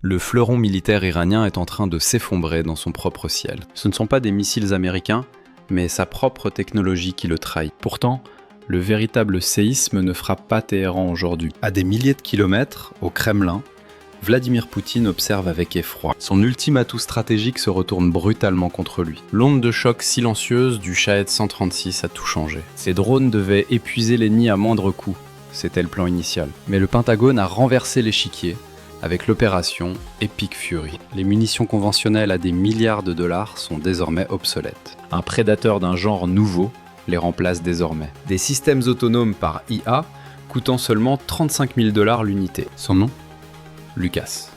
Le fleuron militaire iranien est en train de s'effondrer dans son propre ciel. Ce ne sont pas des missiles américains, mais sa propre technologie qui le trahit. Pourtant, le véritable séisme ne frappe pas Téhéran aujourd'hui. À des milliers de kilomètres, au Kremlin, Vladimir Poutine observe avec effroi. Son ultime atout stratégique se retourne brutalement contre lui. L'onde de choc silencieuse du Shahed 136 a tout changé. Ces drones devaient épuiser l'ennemi à moindre coût. C'était le plan initial. Mais le Pentagone a renversé l'échiquier avec l'opération Epic Fury. Les munitions conventionnelles à des milliards de dollars sont désormais obsolètes. Un prédateur d'un genre nouveau les remplace désormais. Des systèmes autonomes par IA coûtant seulement 35 000 $ l'unité. Son nom ? Lucas.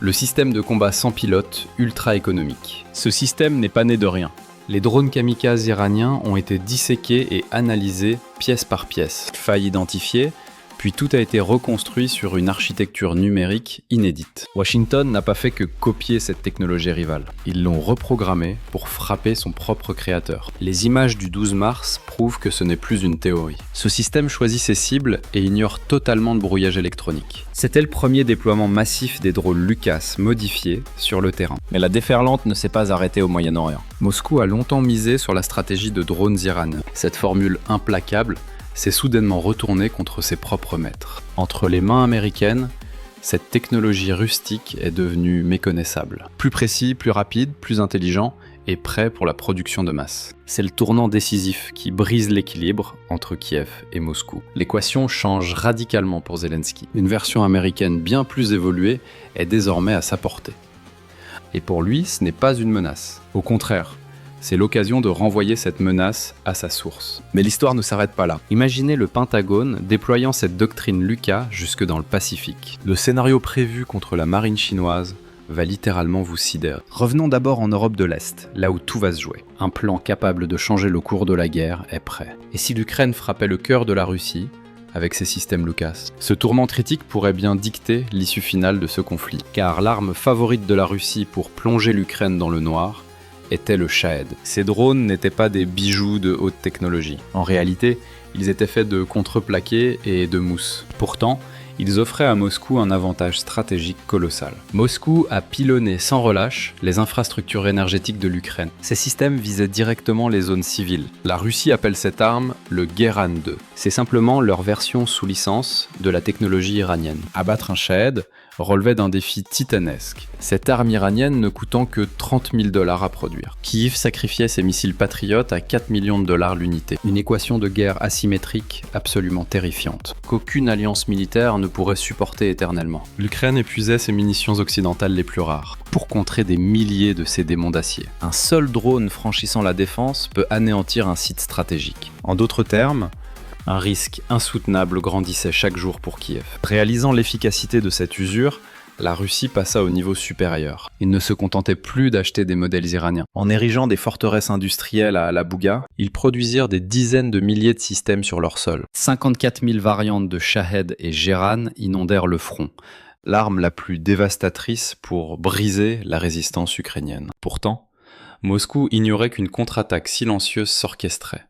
Le système de combat sans pilote ultra économique. Ce système n'est pas né de rien. Les drones kamikazes iraniens ont été disséqués et analysés pièce par pièce. Failles identifiées, puis tout a été reconstruit sur une architecture numérique inédite. Washington n'a pas fait que copier cette technologie rivale. Ils l'ont reprogrammée pour frapper son propre créateur. Les images du 12 mars prouvent que ce n'est plus une théorie. Ce système choisit ses cibles et ignore totalement le brouillage électronique. C'était le premier déploiement massif des drones Lucas modifiés sur le terrain. Mais la déferlante ne s'est pas arrêtée au Moyen-Orient. Moscou a longtemps misé sur la stratégie de drones iraniens. Cette formule implacable s'est soudainement retourné contre ses propres maîtres. Entre les mains américaines, cette technologie rustique est devenue méconnaissable. Plus précis, plus rapide, plus intelligent et prêt pour la production de masse. C'est le tournant décisif qui brise l'équilibre entre Kiev et Moscou. L'équation change radicalement pour Zelensky. Une version américaine bien plus évoluée est désormais à sa portée. Et pour lui, ce n'est pas une menace. Au contraire, c'est l'occasion de renvoyer cette menace à sa source. Mais l'histoire ne s'arrête pas là. Imaginez le Pentagone déployant cette doctrine Lucas jusque dans le Pacifique. Le scénario prévu contre la marine chinoise va littéralement vous sidérer. Revenons d'abord en Europe de l'Est, là où tout va se jouer. Un plan capable de changer le cours de la guerre est prêt. Et si l'Ukraine frappait le cœur de la Russie avec ses systèmes Lucas, ce tourment critique pourrait bien dicter l'issue finale de ce conflit. Car l'arme favorite de la Russie pour plonger l'Ukraine dans le noir était le Shahed. Ces drones n'étaient pas des bijoux de haute technologie. En réalité, ils étaient faits de contreplaqué et de mousse. Pourtant, ils offraient à Moscou un avantage stratégique colossal. Moscou a pilonné sans relâche les infrastructures énergétiques de l'Ukraine. Ces systèmes visaient directement les zones civiles. La Russie appelle cette arme le Guéran 2. C'est simplement leur version sous licence de la technologie iranienne. Abattre un Shahed relevait d'un défi titanesque. Cette arme iranienne ne coûtant que 30 000 $ à produire. Kyiv sacrifiait ses missiles patriotes à 4 millions de dollars l'unité. Une équation de guerre asymétrique absolument terrifiante, qu'aucune alliance militaire ne pourrait supporter éternellement. L'Ukraine épuisait ses munitions occidentales les plus rares pour contrer des milliers de ces démons d'acier. Un seul drone franchissant la défense peut anéantir un site stratégique. En d'autres termes, un risque insoutenable grandissait chaque jour pour Kiev. Réalisant l'efficacité de cette usure, la Russie passa au niveau supérieur. Ils ne se contentaient plus d'acheter des modèles iraniens. En érigeant des forteresses industrielles à la Bouga, ils produisirent des dizaines de milliers de systèmes sur leur sol. 54 000 variantes de Shahed et Geran inondèrent le front, l'arme la plus dévastatrice pour briser la résistance ukrainienne. Pourtant, Moscou ignorait qu'une contre-attaque silencieuse s'orchestrait.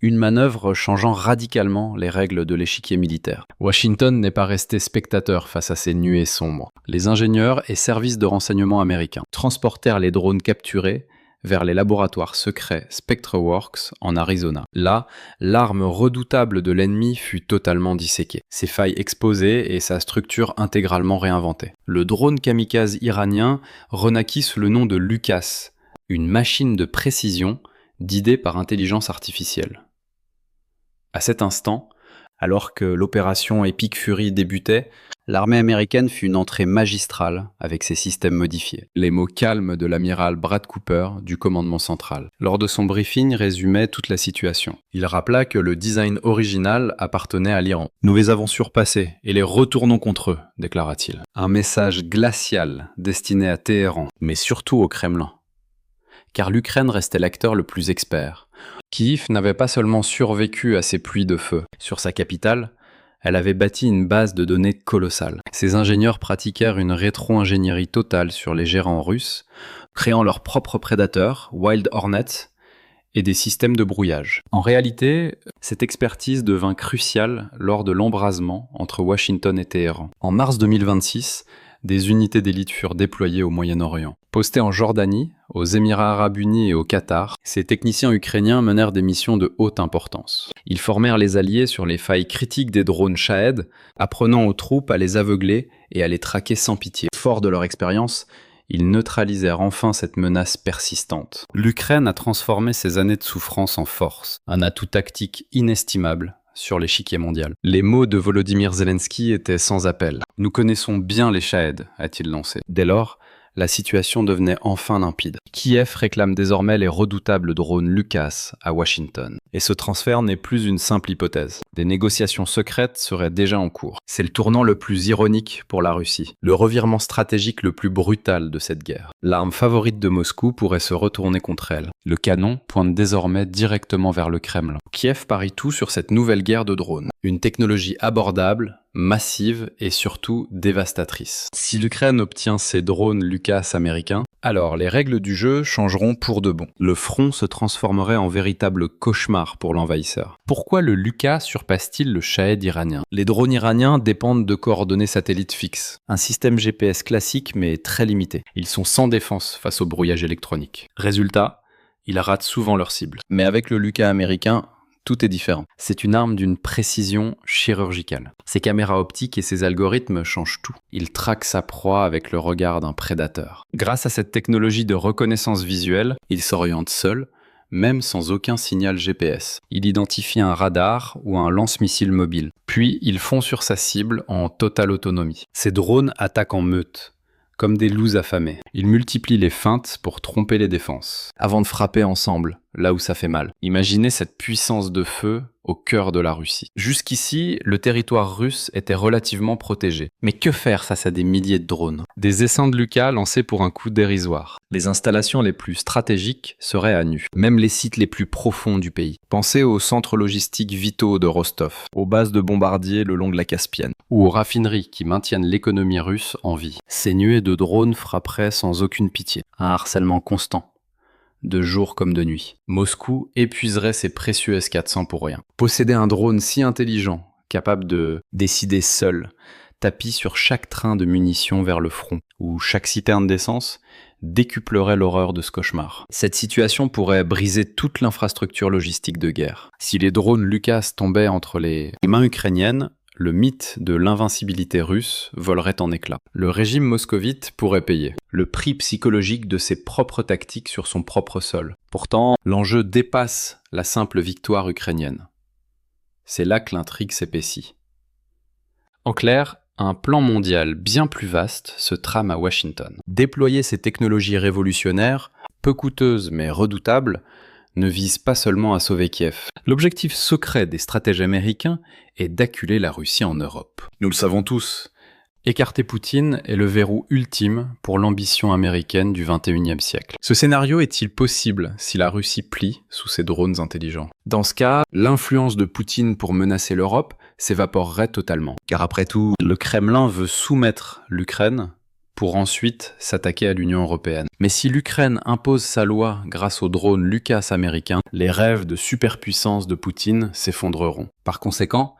Une manœuvre changeant radicalement les règles de l'échiquier militaire. Washington n'est pas resté spectateur face à ces nuées sombres. Les ingénieurs et services de renseignement américains transportèrent les drones capturés vers les laboratoires secrets SpectreWorks en Arizona. Là, l'arme redoutable de l'ennemi fut totalement disséquée, ses failles exposées et sa structure intégralement réinventée. Le drone kamikaze iranien renaquit sous le nom de Lucas, une machine de précision d'idées par intelligence artificielle. À cet instant, alors que l'opération Epic Fury débutait, l'armée américaine fit une entrée magistrale avec ses systèmes modifiés. Les mots calmes de l'amiral Brad Cooper du commandement central. Lors de son briefing, résumait toute la situation. Il rappela que le design original appartenait à l'Iran. « Nous les avons surpassés et les retournons contre eux », déclara-t-il. Un message glacial destiné à Téhéran, mais surtout au Kremlin. Car l'Ukraine restait l'acteur le plus expert. Kyiv n'avait pas seulement survécu à ces pluies de feu. Sur sa capitale, elle avait bâti une base de données colossale. Ses ingénieurs pratiquèrent une rétro-ingénierie totale sur les gérants russes, créant leurs propres prédateurs, Wild Hornets, et des systèmes de brouillage. En réalité, cette expertise devint cruciale lors de l'embrasement entre Washington et Téhéran. En mars 2026, des unités d'élite furent déployées au Moyen-Orient. Postés en Jordanie, aux Émirats arabes unis et au Qatar, ces techniciens ukrainiens menèrent des missions de haute importance. Ils formèrent les alliés sur les failles critiques des drones Shahed, apprenant aux troupes à les aveugler et à les traquer sans pitié. Forts de leur expérience, ils neutralisèrent enfin cette menace persistante. L'Ukraine a transformé ces années de souffrance en force, un atout tactique inestimable sur l'échiquier mondial. Les mots de Volodymyr Zelensky étaient sans appel. « Nous connaissons bien les Shahed », a-t-il lancé. Dès lors, la situation devenait enfin limpide. Kiev réclame désormais les redoutables drones LUCAS à Washington. Et ce transfert n'est plus une simple hypothèse. Des négociations secrètes seraient déjà en cours. C'est le tournant le plus ironique pour la Russie, le revirement stratégique le plus brutal de cette guerre. L'arme favorite de Moscou pourrait se retourner contre elle. Le canon pointe désormais directement vers le Kremlin. Kiev parie tout sur cette nouvelle guerre de drones. Une technologie abordable, massive et surtout dévastatrice. Si l'Ukraine obtient ces drones LUCAS américains, alors les règles du jeu changeront pour de bon. Le front se transformerait en véritable cauchemar pour l'envahisseur. Pourquoi le LUCAS surpasse-t-il le Shahed iranien? Les drones iraniens dépendent de coordonnées satellites fixes. Un système GPS classique mais très limité. Ils sont sans défense face au brouillage électronique. Résultat, ils ratent souvent leur cible. Mais avec le LUCAS américain, tout est différent. C'est une arme d'une précision chirurgicale. Ses caméras optiques et ses algorithmes changent tout. Il traque sa proie avec le regard d'un prédateur. Grâce à cette technologie de reconnaissance visuelle, il s'oriente seul, même sans aucun signal GPS. Il identifie un radar ou un lance-missile mobile. Puis, il fond sur sa cible en totale autonomie. Ces drones attaquent en meute, comme des loups affamés. Ils multiplient les feintes pour tromper les défenses, avant de frapper ensemble, là où ça fait mal. Imaginez cette puissance de feu au cœur de la Russie. Jusqu'ici, le territoire russe était relativement protégé. Mais que faire face à des milliers de drones? Des essaims de LUCAS lancés pour un coût dérisoire. Les installations les plus stratégiques seraient à nu. Même les sites les plus profonds du pays. Pensez aux centres logistiques vitaux de Rostov, aux bases de bombardiers le long de la Caspienne, ou aux raffineries qui maintiennent l'économie russe en vie. Ces nuées de drones frapperaient sans aucune pitié. Un harcèlement constant, de jour comme de nuit. Moscou épuiserait ses précieux S-400 pour rien. Posséder un drone si intelligent, capable de décider seul, tapis sur chaque train de munitions vers le front, ou chaque citerne d'essence, décuplerait l'horreur de ce cauchemar. Cette situation pourrait briser toute l'infrastructure logistique de guerre. Si les drones LUCAS tombaient entre les mains ukrainiennes, le mythe de l'invincibilité russe volerait en éclats. Le régime moscovite pourrait payer le prix psychologique de ses propres tactiques sur son propre sol. Pourtant, l'enjeu dépasse la simple victoire ukrainienne. C'est là que l'intrigue s'épaissit. En clair, un plan mondial bien plus vaste se trame à Washington. Déployer ces technologies révolutionnaires, peu coûteuses mais redoutables, ne vise pas seulement à sauver Kiev. L'objectif secret des stratèges américains est d'acculer la Russie en Europe. Nous le savons tous, écarter Poutine est le verrou ultime pour l'ambition américaine du XXIe siècle. Ce scénario est-il possible si la Russie plie sous ses drones intelligents? Dans ce cas, l'influence de Poutine pour menacer l'Europe s'évaporerait totalement. Car après tout, le Kremlin veut soumettre l'Ukraine pour ensuite s'attaquer à l'Union européenne. Mais si l'Ukraine impose sa loi grâce aux drones LUCAS américains, les rêves de superpuissance de Poutine s'effondreront. Par conséquent,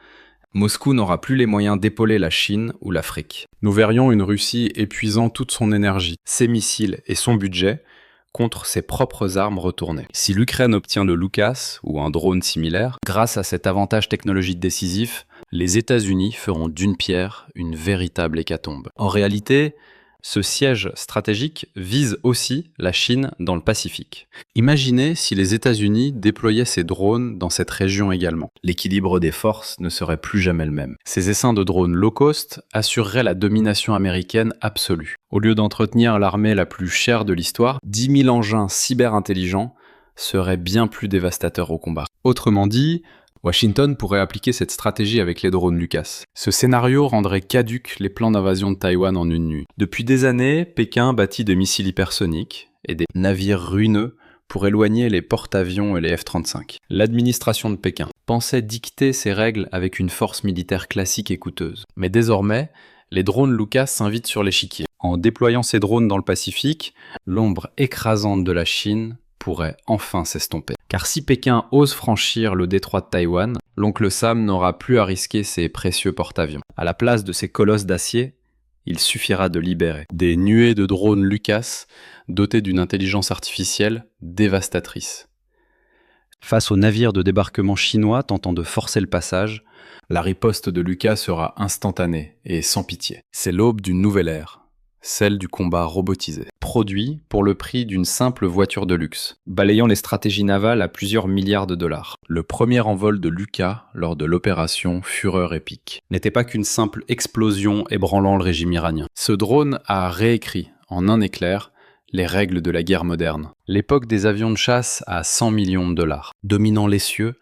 Moscou n'aura plus les moyens d'épauler la Chine ou l'Afrique. Nous verrions une Russie épuisant toute son énergie, ses missiles et son budget contre ses propres armes retournées. Si l'Ukraine obtient le LUCAS ou un drone similaire, grâce à cet avantage technologique décisif, les États-Unis feront d'une pierre une véritable hécatombe. En réalité, ce siège stratégique vise aussi la Chine dans le Pacifique. Imaginez si les États-Unis déployaient ces drones dans cette région également. L'équilibre des forces ne serait plus jamais le même. Ces essaims de drones low cost assureraient la domination américaine absolue. Au lieu d'entretenir l'armée la plus chère de l'histoire, 10 000 engins cyber-intelligents seraient bien plus dévastateurs au combat. Autrement dit, Washington pourrait appliquer cette stratégie avec les drones LUCAS. Ce scénario rendrait caduques les plans d'invasion de Taïwan en une nuit. Depuis des années, Pékin bâtit des missiles hypersoniques et des navires ruineux pour éloigner les porte-avions et les F-35. L'administration de Pékin pensait dicter ces règles avec une force militaire classique et coûteuse. Mais désormais, les drones LUCAS s'invitent sur l'échiquier. En déployant ces drones dans le Pacifique, l'ombre écrasante de la Chine pourrait enfin s'estomper. Car si Pékin ose franchir le détroit de Taïwan, l'oncle Sam n'aura plus à risquer ses précieux porte-avions. À la place de ces colosses d'acier, il suffira de libérer des nuées de drones Lucas dotés d'une intelligence artificielle dévastatrice. Face aux navires de débarquement chinois tentant de forcer le passage, la riposte de Lucas sera instantanée et sans pitié. C'est l'aube d'une nouvelle ère, celle du combat robotisé, produit pour le prix d'une simple voiture de luxe, balayant les stratégies navales à plusieurs milliards de dollars. Le premier envol de Lucas lors de l'opération Fureur épique n'était pas qu'une simple explosion ébranlant le régime iranien. Ce drone a réécrit, en un éclair, les règles de la guerre moderne. L'époque des avions de chasse à 100 millions de dollars, dominant les cieux,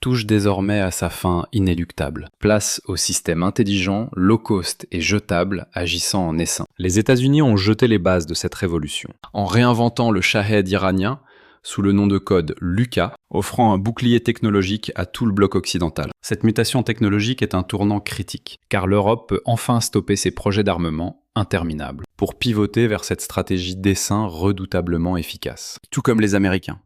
touche désormais à sa fin inéluctable. Place au système intelligent, low cost et jetable agissant en essaim. Les États-Unis ont jeté les bases de cette révolution, en réinventant le Shahed iranien sous le nom de code Lucas, offrant un bouclier technologique à tout le bloc occidental. Cette mutation technologique est un tournant critique, car l'Europe peut enfin stopper ses projets d'armement interminables, pour pivoter vers cette stratégie d'essaim redoutablement efficace. Tout comme les Américains.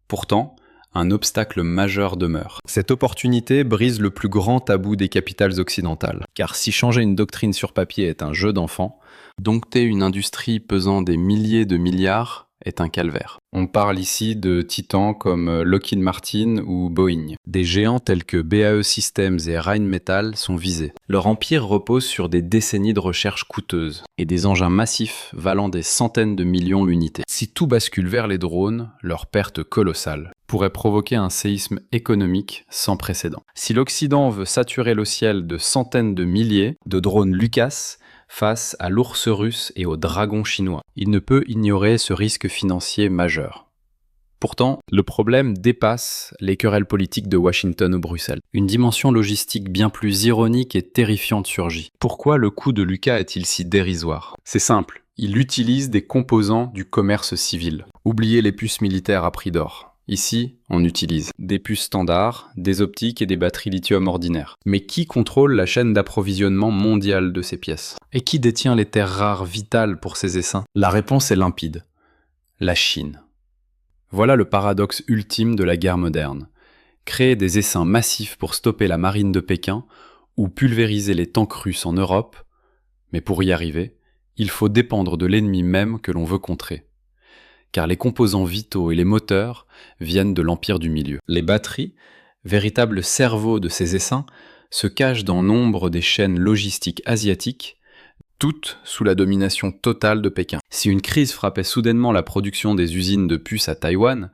Pourtant, un obstacle majeur demeure. Cette opportunité brise le plus grand tabou des capitales occidentales. Car si changer une doctrine sur papier est un jeu d'enfant, dompter une industrie pesant des milliers de milliards est un calvaire. On parle ici de titans comme Lockheed Martin ou Boeing. Des géants tels que BAE Systems et Rheinmetall sont visés. Leur empire repose sur des décennies de recherche coûteuses et des engins massifs valant des centaines de millions l'unité. Si tout bascule vers les drones, leur perte colossale pourrait provoquer un séisme économique sans précédent. Si l'Occident veut saturer le ciel de centaines de milliers de drones Lucas face à l'ours russe et au dragon chinois, il ne peut ignorer ce risque financier majeur. Pourtant, le problème dépasse les querelles politiques de Washington ou Bruxelles. Une dimension logistique bien plus ironique et terrifiante surgit. Pourquoi le coût de Lucas est-il si dérisoire ? C'est simple, il utilise des composants du commerce civil. Oubliez les puces militaires à prix d'or. Ici, on utilise des puces standards, des optiques et des batteries lithium ordinaires. Mais qui contrôle la chaîne d'approvisionnement mondiale de ces pièces ? Et qui détient les terres rares vitales pour ces essaims ? La réponse est limpide. La Chine. Voilà le paradoxe ultime de la guerre moderne. Créer des essaims massifs pour stopper la marine de Pékin ou pulvériser les tanks russes en Europe, mais pour y arriver, il faut dépendre de l'ennemi même que l'on veut contrer. Car les composants vitaux et les moteurs viennent de l'empire du milieu. Les batteries, véritables cerveaux de ces essaims, se cachent dans nombre des chaînes logistiques asiatiques, toutes sous la domination totale de Pékin. Si une crise frappait soudainement la production des usines de puces à Taïwan,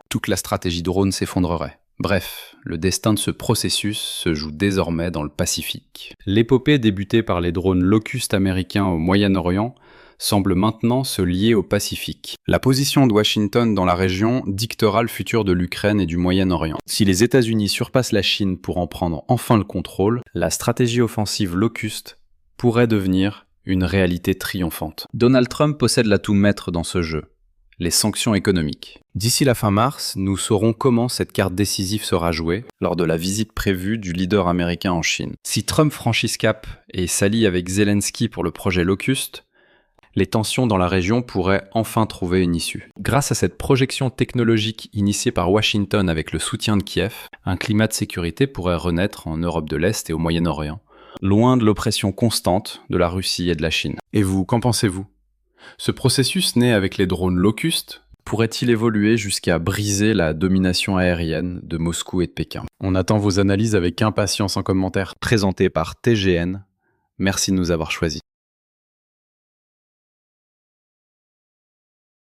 toute la stratégie drone s'effondrerait. Bref, le destin de ce processus se joue désormais dans le Pacifique. L'épopée débutée par les drones Locust américains au Moyen-Orient semble maintenant se lier au Pacifique. La position de Washington dans la région dictera le futur de l'Ukraine et du Moyen-Orient. Si les États-Unis surpassent la Chine pour en prendre enfin le contrôle, la stratégie offensive Locust pourrait devenir une réalité triomphante. Donald Trump possède l'atout maître dans ce jeu, les sanctions économiques. D'ici la fin mars, nous saurons comment cette carte décisive sera jouée lors de la visite prévue du leader américain en Chine. Si Trump franchit ce cap et s'allie avec Zelensky pour le projet Locust, les tensions dans la région pourraient enfin trouver une issue. Grâce à cette projection technologique initiée par Washington avec le soutien de Kiev, un climat de sécurité pourrait renaître en Europe de l'Est et au Moyen-Orient, loin de l'oppression constante de la Russie et de la Chine. Et vous, qu'en pensez-vous ? Ce processus né avec les drones Locust pourrait-il évoluer jusqu'à briser la domination aérienne de Moscou et de Pékin ? On attend vos analyses avec impatience en commentaire, présenté par TGN. Merci de nous avoir choisis.